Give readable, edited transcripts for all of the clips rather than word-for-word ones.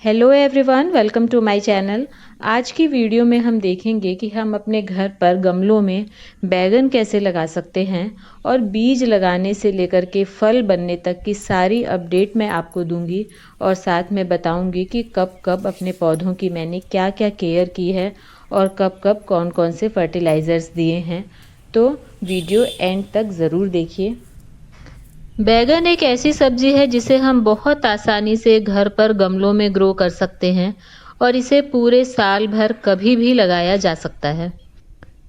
Hello everyone, welcome to my channel. आज की video में हम देखेंगे कि हम अपने घर पर गमलों में बैगन कैसे लगा सकते हैं और बीज लगाने से लेकर के फल बनने तक की सारी अपडेट मैं आपको दूंगी और साथ में बताऊंगी कि कब कब अपने पौधों की मैंने क्या क्या केयर की है और कब कब कौन कौन से फर्टिलाइज़र्स दिए हैं। तो वीडियो एंड तक ज़रूर देखिए। बैगन एक ऐसी सब्जी है जिसे हम बहुत आसानी से घर पर गमलों में ग्रो कर सकते हैं और इसे पूरे साल भर कभी भी लगाया जा सकता है।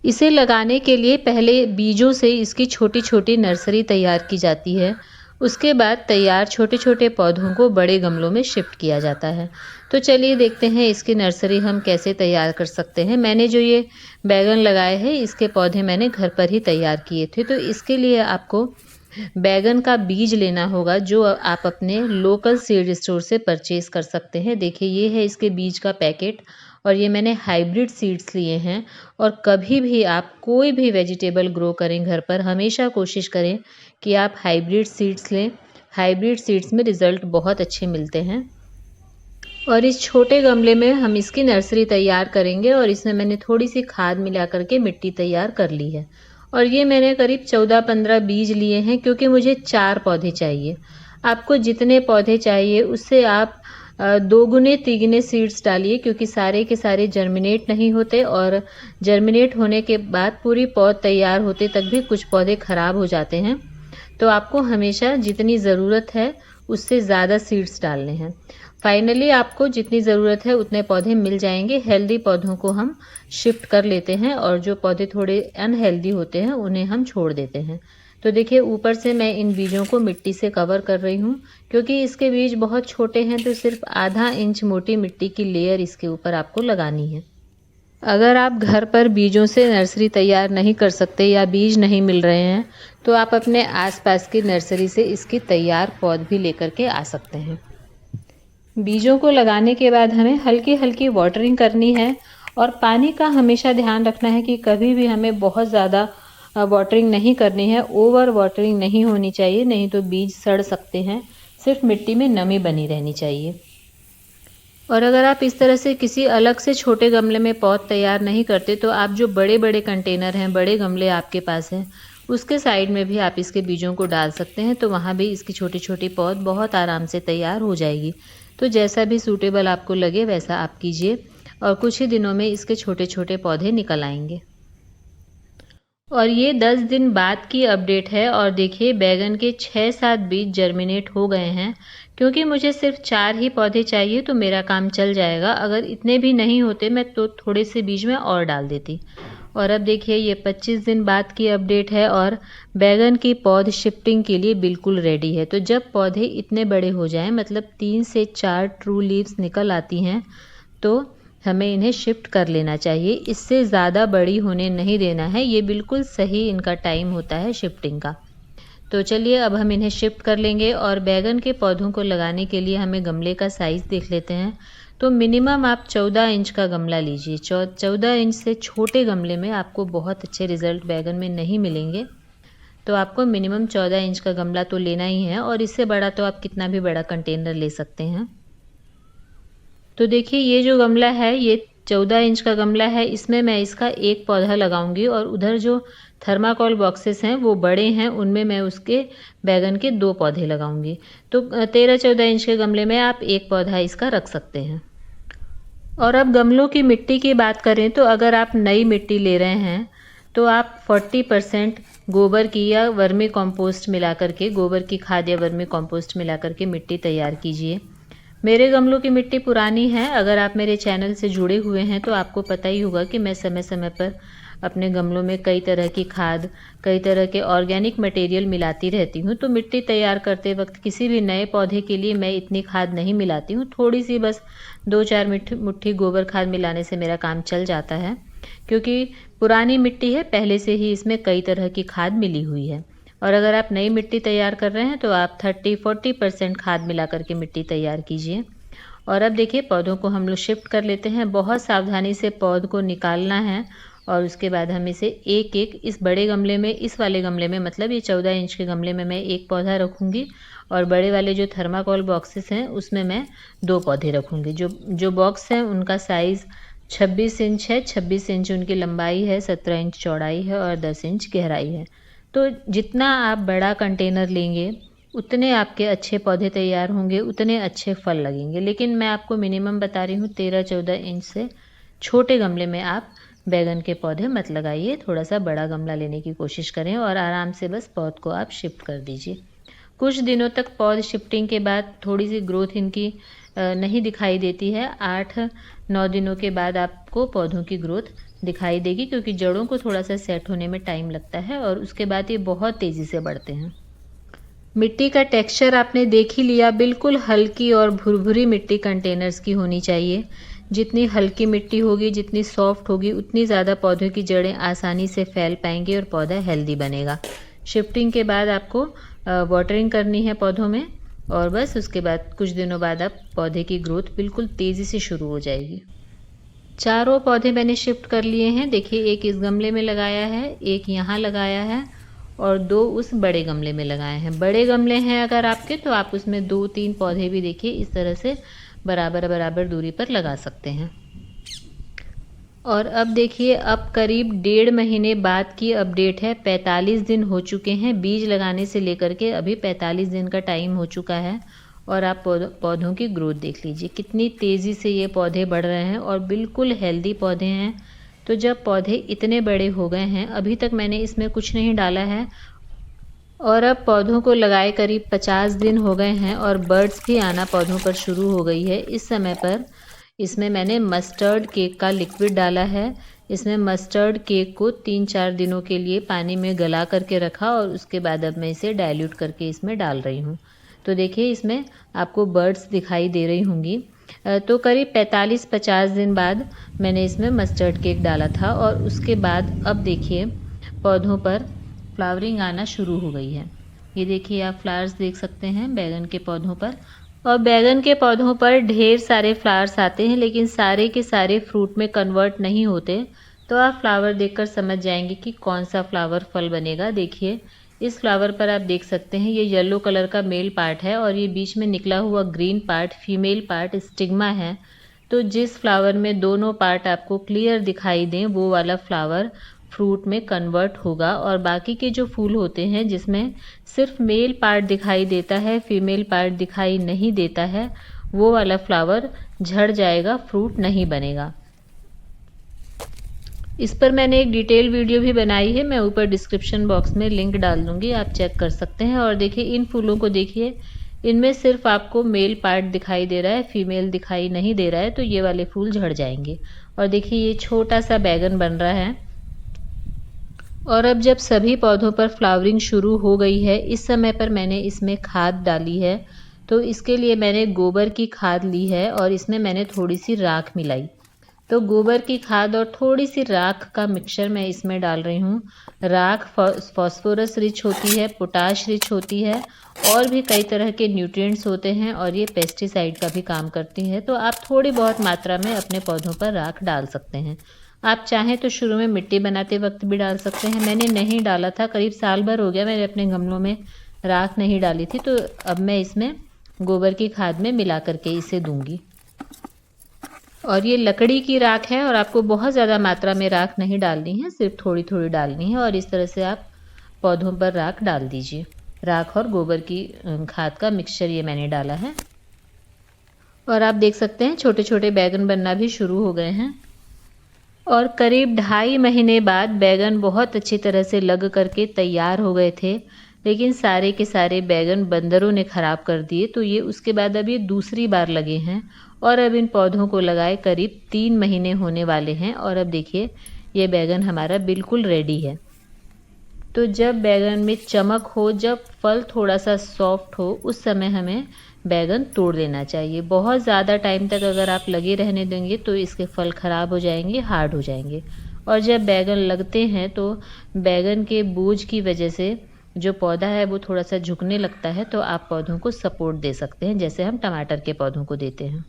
इसे लगाने के लिए पहले बीजों से इसकी छोटी छोटी नर्सरी तैयार की जाती है। उसके बाद तैयार छोटे छोटे पौधों को बड़े गमलों में शिफ्ट किया जाता है। तो चलिए देखते हैं इसकी नर्सरी हम कैसे तैयार कर सकते हैं। मैंने जो ये बैगन लगाए हैं इसके पौधे मैंने घर पर ही तैयार किए थे। तो इसके लिए आपको बैगन का बीज लेना होगा जो आप अपने लोकल सीड स्टोर से परचेज कर सकते हैं। देखिए ये है इसके बीज का पैकेट और ये मैंने हाइब्रिड सीड्स लिए हैं। और कभी भी आप कोई भी वेजिटेबल ग्रो करें घर पर, हमेशा कोशिश करें कि आप हाइब्रिड सीड्स लें। हाइब्रिड सीड्स में रिज़ल्ट बहुत अच्छे मिलते हैं। और इस छोटे गमले में हम इसकी नर्सरी तैयार करेंगे और इसमें मैंने थोड़ी सी खाद मिला करके मिट्टी तैयार कर ली है। और ये मैंने करीब 14-15 बीज लिए हैं क्योंकि मुझे 4 पौधे चाहिए। आपको जितने पौधे चाहिए उससे आप दोगुने तिगुने सीड्स डालिए क्योंकि सारे के सारे जर्मिनेट नहीं होते और जर्मिनेट होने के बाद पूरी पौध तैयार होते तक भी कुछ पौधे खराब हो जाते हैं। तो आपको हमेशा जितनी ज़रूरत है उससे ज़्यादा सीड्स डालने हैं। फाइनली आपको जितनी ज़रूरत है उतने पौधे मिल जाएंगे। हेल्दी पौधों को हम शिफ्ट कर लेते हैं और जो पौधे थोड़े अनहेल्दी होते हैं उन्हें हम छोड़ देते हैं। तो देखिए ऊपर से मैं इन बीजों को मिट्टी से कवर कर रही हूँ क्योंकि इसके बीज बहुत छोटे हैं। तो सिर्फ आधा इंच मोटी मिट्टी की लेयर इसके ऊपर आपको लगानी है। अगर आप घर पर बीजों से नर्सरी तैयार नहीं कर सकते या बीज नहीं मिल रहे हैं तो आप अपने आसपास की नर्सरी से इसकी तैयार पौध भी लेकर के आ सकते हैं। बीजों को लगाने के बाद हमें हल्की हल्की वाटरिंग करनी है और पानी का हमेशा ध्यान रखना है कि कभी भी हमें बहुत ज़्यादा वाटरिंग नहीं करनी है। ओवर वाटरिंग नहीं होनी चाहिए, नहीं तो बीज सड़ सकते हैं। सिर्फ मिट्टी में नमी बनी रहनी चाहिए। और अगर आप इस तरह से किसी अलग से छोटे गमले में पौध तैयार नहीं करते तो आप जो बड़े बड़े कंटेनर हैं, बड़े गमले आपके पास हैं, उसके साइड में भी आप इसके बीजों को डाल सकते हैं। तो वहाँ भी इसकी छोटी छोटी पौध बहुत आराम से तैयार हो जाएगी। तो जैसा भी सूटेबल आपको लगे वैसा आप कीजिए और कुछ ही दिनों में इसके छोटे छोटे पौधे निकल आएंगे। और ये 10 दिन बाद की अपडेट है और देखिए बैगन के 6-7 बीज जर्मिनेट हो गए हैं। क्योंकि मुझे सिर्फ 4 ही पौधे चाहिए तो मेरा काम चल जाएगा। अगर इतने भी नहीं होते मैं तो थोड़े से बीज में और डाल देती। और अब देखिए ये 25 दिन बाद की अपडेट है और बैगन की पौध शिफ्टिंग के लिए बिल्कुल रेडी है। तो जब पौधे इतने बड़े हो जाएं, मतलब 3 से 4 ट्रू लीव्स निकल आती हैं, तो हमें इन्हें शिफ्ट कर लेना चाहिए। इससे ज़्यादा बड़ी होने नहीं देना है। ये बिल्कुल सही इनका टाइम होता है शिफ्टिंग का। तो चलिए अब हम इन्हें शिफ्ट कर लेंगे। और बैगन के पौधों को लगाने के लिए हमें गमले का साइज़ देख लेते हैं। तो मिनिमम आप 14 इंच का गमला लीजिए। 14 इंच से छोटे गमले में आपको बहुत अच्छे रिजल्ट बैगन में नहीं मिलेंगे। तो आपको मिनिमम 14 इंच का गमला तो लेना ही है और इससे बड़ा तो आप कितना भी बड़ा कंटेनर ले सकते हैं। तो देखिए ये जो गमला है ये 14 इंच का गमला है। इसमें मैं इसका एक पौधा लगाऊंगी और उधर जो थर्माकोल बॉक्सेस हैं वो बड़े हैं, उनमें मैं उसके बैगन के 2 पौधे लगाऊंगी। तो 13-14 इंच के गमले में आप एक पौधा इसका रख सकते हैं। और अब गमलों की मिट्टी की बात करें तो अगर आप नई मिट्टी ले रहे हैं तो आप 40% गोबर की या वर्मी कंपोस्ट मिला करके, गोबर की खाद या वर्मी कंपोस्ट मिला करके मिट्टी तैयार कीजिए। मेरे गमलों की मिट्टी पुरानी है। अगर आप मेरे चैनल से जुड़े हुए हैं तो आपको पता ही होगा कि मैं समय समय पर अपने गमलों में कई तरह की खाद, कई तरह के ऑर्गेनिक मटेरियल मिलाती रहती हूँ। तो मिट्टी तैयार करते वक्त किसी भी नए पौधे के लिए मैं इतनी खाद नहीं मिलाती हूँ। थोड़ी सी बस 2-4 मुट्ठी गोबर खाद मिलाने से मेरा काम चल जाता है क्योंकि पुरानी मिट्टी है, पहले से ही इसमें कई तरह की खाद मिली हुई है। और अगर आप नई मिट्टी तैयार कर रहे हैं तो आप 30-40% खाद मिला करके मिट्टी तैयार कीजिए। और अब देखिए पौधों को हम लोग शिफ्ट कर लेते हैं। बहुत सावधानी से पौध को निकालना है और उसके बाद हम इसे एक एक इस बड़े गमले में, इस वाले गमले में, मतलब ये 14 इंच के गमले में मैं एक पौधा रखूँगी और बड़े वाले जो थर्माकोल बॉक्सेस हैं उसमें मैं 2 पौधे रखूँगी। जो बॉक्स हैं उनका साइज़ 26 इंच है, 26 इंच उनकी लंबाई है, 17 इंच चौड़ाई है और 10 इंच गहराई है। तो जितना आप बड़ा कंटेनर लेंगे उतने आपके अच्छे पौधे तैयार होंगे, उतने अच्छे फल लगेंगे। लेकिन मैं आपको मिनिमम बता रही हूँ 13-14 इंच से छोटे गमले में आप बैगन के पौधे मत लगाइए, थोड़ा सा बड़ा गमला लेने की कोशिश करें और आराम से बस पौध को आप शिफ्ट कर दीजिए। कुछ दिनों तक पौध शिफ्टिंग के बाद थोड़ी सी ग्रोथ इनकी नहीं दिखाई देती है। 8-9 दिनों के बाद आपको पौधों की ग्रोथ दिखाई देगी, क्योंकि जड़ों को थोड़ा सा सेट होने में टाइम लगता है और उसके बाद ये बहुत तेज़ी से बढ़ते हैं। मिट्टी का टेक्सचर आपने देख ही लिया, बिल्कुल हल्की और भुरभुरी मिट्टी कंटेनर्स की होनी चाहिए। जितनी हल्की मिट्टी होगी, जितनी सॉफ्ट होगी, उतनी ज़्यादा पौधों की जड़ें आसानी से फैल पाएंगी और पौधा हेल्दी बनेगा। शिफ्टिंग के बाद आपको वाटरिंग करनी है पौधों में और बस उसके बाद कुछ दिनों बाद आप पौधे की ग्रोथ बिल्कुल तेज़ी से शुरू हो जाएगी। चारों पौधे मैंने शिफ्ट कर लिए हैं। देखिए, एक इस गमले में लगाया है, एक यहाँ लगाया है और 2 उस बड़े गमले में लगाए हैं। बड़े गमले हैं अगर आपके तो आप उसमें 2-3 पौधे भी देखिए इस तरह से बराबर बराबर दूरी पर लगा सकते हैं। और अब देखिए, अब करीब 1.5 महीने बाद की अपडेट है। 45 दिन हो चुके हैं बीज लगाने से लेकर के, अभी 45 दिन का टाइम हो चुका है और आप पौधों की ग्रोथ देख लीजिए, कितनी तेज़ी से ये पौधे बढ़ रहे हैं और बिल्कुल हेल्दी पौधे हैं। तो जब पौधे इतने बड़े हो गए हैं, अभी तक मैंने इसमें कुछ नहीं डाला है और अब पौधों को लगाए करीब 50 दिन हो गए हैं और बर्ड्स भी आना पौधों पर शुरू हो गई है। इस समय पर इसमें मैंने मस्टर्ड केक का लिक्विड डाला है। इसमें मस्टर्ड केक को 3-4 दिनों के लिए पानी में गला करके रखा और उसके बाद अब मैं इसे डाइल्यूट करके इसमें डाल रही हूँ। तो देखिए, इसमें आपको बर्ड्स दिखाई दे रही होंगी। तो करीब 45-50 दिन बाद मैंने इसमें मस्टर्ड केक डाला था और उसके बाद अब देखिए पौधों पर फ्लावरिंग आना शुरू हो गई है। ये देखिए, आप फ्लावर्स देख सकते हैं बैगन के पौधों पर। और बैगन के पौधों पर ढेर सारे फ्लावर्स आते हैं, लेकिन सारे के सारे फ्रूट में कन्वर्ट नहीं होते। तो आप फ्लावर देखकर समझ जाएंगे कि कौन सा फ्लावर फल बनेगा। देखिए, इस फ्लावर पर आप देख सकते हैं ये येलो कलर का मेल पार्ट है और ये बीच में निकला हुआ green part female part stigma है। तो जिस फ्लावर में दोनों पार्ट आपको क्लियर दिखाई दें वो वाला फ्लावर फ्रूट में कन्वर्ट होगा और बाकी के जो फूल होते हैं जिसमें सिर्फ मेल पार्ट दिखाई देता है, फीमेल पार्ट दिखाई नहीं देता है, वो वाला फ्लावर झड़ जाएगा, फ्रूट नहीं बनेगा। इस पर मैंने एक डिटेल वीडियो भी बनाई है, मैं ऊपर डिस्क्रिप्शन बॉक्स में लिंक डाल दूंगी, आप चेक कर सकते हैं। और देखिए, इन फूलों को देखिए, इनमें सिर्फ आपको मेल पार्ट दिखाई दे रहा है, फीमेल दिखाई नहीं दे रहा है, तो ये वाले फूल झड़ जाएंगे। और देखिए, ये छोटा सा बैगन बन रहा है। और अब जब सभी पौधों पर फ्लावरिंग शुरू हो गई है, इस समय पर मैंने इसमें खाद डाली है। तो इसके लिए मैंने गोबर की खाद ली है और इसमें मैंने थोड़ी सी राख मिलाई। तो गोबर की खाद और थोड़ी सी राख का मिक्सचर मैं इसमें डाल रही हूँ। राख फॉस्फोरस रिच होती है, पोटाश रिच होती है और भी कई तरह के न्यूट्रिएंट्स होते हैं और ये पेस्टिसाइड का भी काम करती है। तो आप थोड़ी बहुत मात्रा में अपने पौधों पर राख डाल सकते हैं। आप चाहें तो शुरू में मिट्टी बनाते वक्त भी डाल सकते हैं। मैंने नहीं डाला था, करीब साल भर हो गया मैंने अपने गमलों में राख नहीं डाली थी, तो अब मैं इसमें गोबर की खाद में मिला करके इसे दूंगी। और ये लकड़ी की राख है और आपको बहुत ज़्यादा मात्रा में राख नहीं डालनी है, सिर्फ थोड़ी थोड़ी डालनी है। और इस तरह से आप पौधों पर राख डाल दीजिए। राख और गोबर की खाद का मिक्सचर ये मैंने डाला है। और आप देख सकते हैं छोटे छोटे बैगन बनना भी शुरू हो गए हैं। और करीब 2.5 महीने बाद बैगन बहुत अच्छी तरह से लग करके तैयार हो गए थे, लेकिन सारे के सारे बैगन बंदरों ने ख़राब कर दिए। तो ये उसके बाद अब ये दूसरी बार लगे हैं और अब इन पौधों को लगाए करीब 3 महीने होने वाले हैं। और अब देखिए, ये बैगन हमारा बिल्कुल रेडी है। तो जब बैगन में चमक हो, जब फल थोड़ा सा सॉफ्ट हो, उस समय हमें बैगन तोड़ देना चाहिए। बहुत ज़्यादा टाइम तक अगर आप लगे रहने देंगे तो इसके फल ख़राब हो जाएंगे, हार्ड हो जाएंगे। और जब बैगन लगते हैं तो बैगन के बोझ की वजह से जो पौधा है वो थोड़ा सा झुकने लगता है, तो आप पौधों को सपोर्ट दे सकते हैं, जैसे हम टमाटर के पौधों को देते हैं।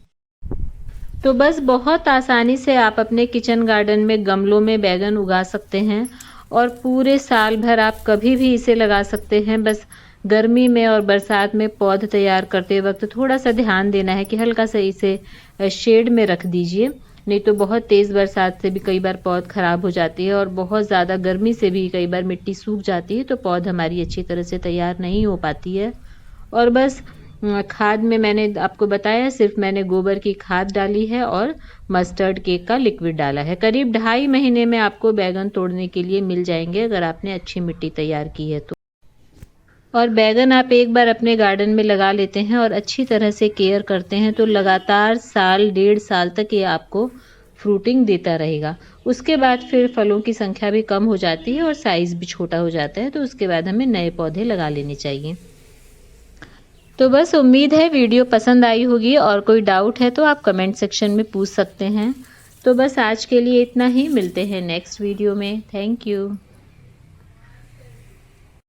तो बस बहुत आसानी से आप अपने किचन गार्डन में गमलों में बैगन उगा सकते हैं और पूरे साल भर आप कभी भी इसे लगा सकते हैं। बस गर्मी में और बरसात में पौध तैयार करते वक्त थोड़ा सा ध्यान देना है कि हल्का सा इसे शेड में रख दीजिए, नहीं तो बहुत तेज़ बरसात से भी कई बार पौध खराब हो जाती है और बहुत ज़्यादा गर्मी से भी कई बार मिट्टी सूख जाती है, तो पौध हमारी अच्छी तरह से तैयार नहीं हो पाती है। और बस खाद में मैंने आपको बताया, सिर्फ मैंने गोबर की खाद डाली है और मस्टर्ड केक का लिक्विड डाला है। करीब 2.5 महीने में आपको बैगन तोड़ने के लिए मिल जाएंगे अगर आपने अच्छी मिट्टी तैयार की है तो। और बैगन आप एक बार अपने गार्डन में लगा लेते हैं और अच्छी तरह से केयर करते हैं तो लगातार साल 1.5 साल तक ये आपको फ्रूटिंग देता रहेगा। उसके बाद फिर फलों की संख्या भी कम हो जाती है और साइज़ भी छोटा हो जाता है, तो उसके बाद हमें नए पौधे लगा लेने चाहिए। तो बस उम्मीद है वीडियो पसंद आई होगी, और कोई डाउट है तो आप कमेंट सेक्शन में पूछ सकते हैं। तो बस आज के लिए इतना ही, मिलते हैं नेक्स्ट वीडियो में। Thank you.